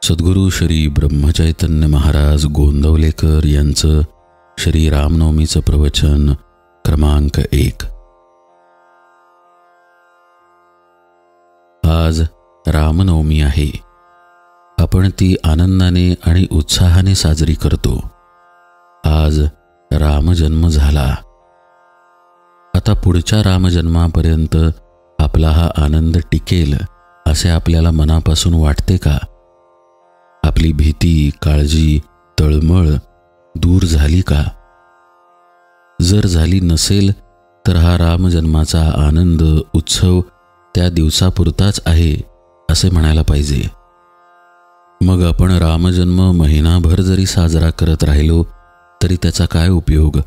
सद्गुरू श्री ब्रह्मचैतन्य महाराज गोंदवलेकर यांचं श्री रामनवमीचं प्रवचन क्रमांक 1। आज रामनवमी आहे। आपण ती आनंदाने आणि उत्साहाने साजरी करतो। आज रामजन्म झाला। आता पुढच्या रामजन्मापर्यंत आपला हा आनंद टिकेल असे आपल्याला मनापासून वाटते का? आपली भीती, काळजी, तळमळ दूर झाली का? जर झाली नसेल तर हा रामजन्माचा आनंद उत्सव त्या दिवसापुरताच आहे असे म्हणायला पाहिजे। मग आपण रामजन्म महिनाभर जरी साजरा करत राहिलो तरी त्याचा काय उपयोग?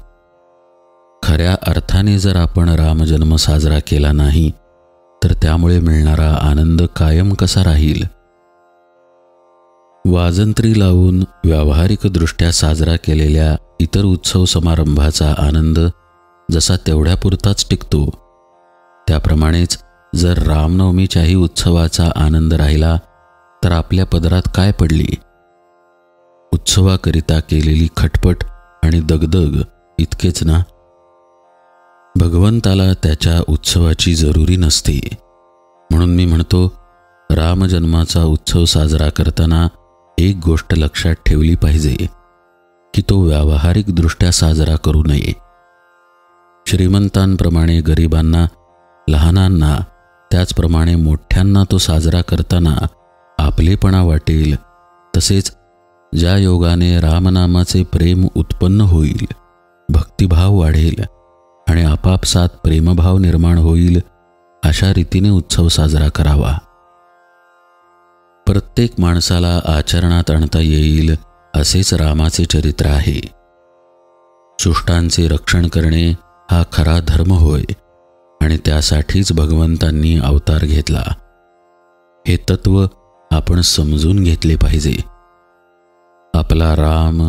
खऱ्या अर्थाने जर आपण रामजन्म साजरा केला नाही तर त्यामुळे मिळणारा आनंद कायम कसा राहील? वाजंत्री लावून व्यावहारिकदृष्ट्या साजरा केलेल्या इतर उत्सव समारंभाचा आनंद जसा तेवढ्यापुरताच टिकतो, त्याप्रमाणेच जर रामनवमीच्याही उत्सवाचा आनंद राहिला तर आपल्या पदरात काय पडली? उत्सवाकरिता केलेली खटपट आणि दगदग इतकेच ना? भगवंताला त्याच्या उत्सवाची जरुरी नसते। म्हणून मी म्हणतो, रामजन्माचा उत्सव साजरा करताना एक गोष्ट लक्षात ठेवली पाहिजे की तो व्यावहारिकदृष्ट्या साजरा करू नये। श्रीमंतांप्रमाणे गरिबांना, लहानांना, त्याचप्रमाणे मोठ्यांना तो साजरा करताना आपलेपणा वाटेल, तसेच ज्या योगाने रामनामाचे प्रेम उत्पन्न होईल, भक्तिभाव वाढेल आणि आपापसात प्रेमभाव निर्माण होईल, अशा रीतीने उत्सव साजरा करावा। प्रत्येक माणसाला आचरणात आणता येईल असेच रामाचे चरित्र आहे। सृष्टांचे रक्षण करणे हा खरा धर्म होय आणि त्यासाठीच भगवंतांनी अवतार घेतला। हे तत्व आपण समजून घेतले पाहिजे। आपला राम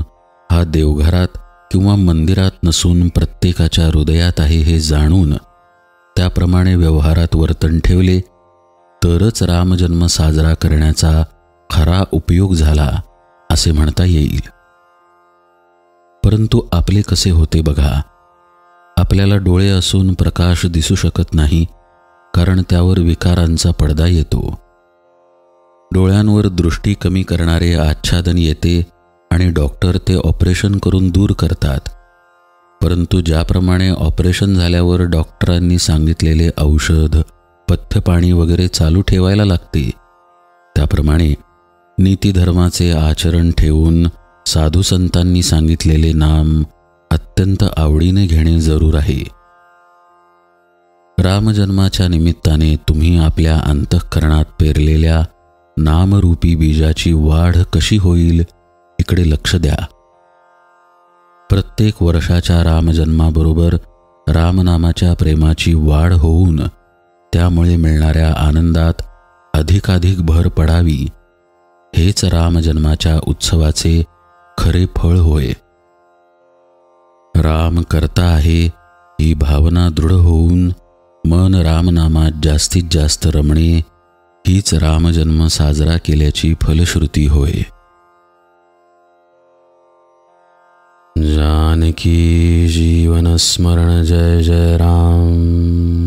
हा देवघरात किंवा मंदिरात नसून प्रत्येकाच्या हृदयात आहे हे जाणून त्याप्रमाणे व्यवहारात वर्तन ठेवले तरच रामजन्म साजरा करण्याचा खरा उपयोग झाला असे म्हणता येईल। परंतु आपले कसे होते बघा। आपल्याला डोळे असून प्रकाश दिसू शकत नाही, कारण त्यावर विकारांचा पडदा येतो। डोळ्यांवर दृष्टी कमी करणारे आच्छादन येते आणि डॉक्टर ते ऑपरेशन करून दूर करतात। परंतु ज्याप्रमाणे ऑपरेशन झाल्यावर डॉक्टरांनी सांगितलेले औषध, पथ्यपाणी वगैरे चालू ठेवायला लागते, त्याप्रमाणे नीतिधर्माचे आचरण ठेवून साधू संतांनी सांगितलेले नाम अत्यंत आवडीने घेणे जरूर आहे। रामजन्माच्या निमित्ताने तुम्ही आपल्या अंतःकरणात पेरलेल्या नामरूपी बीजाची वाढ कशी होईल इकडे लक्ष द्या। प्रत्येक वर्षाच्या रामजन्माबरोबर रामनामाच्या प्रेमाची वाढ होऊन त्यामुळे मिळणाऱ्या आनंदात अधिकाधिक भर पडावी, हेच रामजन्माच्या उत्सवाचे खरे फळ होय। राम करता आहे ही भावना दृढ होऊन मन रामनामात जास्तीत जास्त रमणे हीच रामजन्म साजरा केल्याची फलश्रुती होय। जानकी जीवन स्मरण जय जय राम।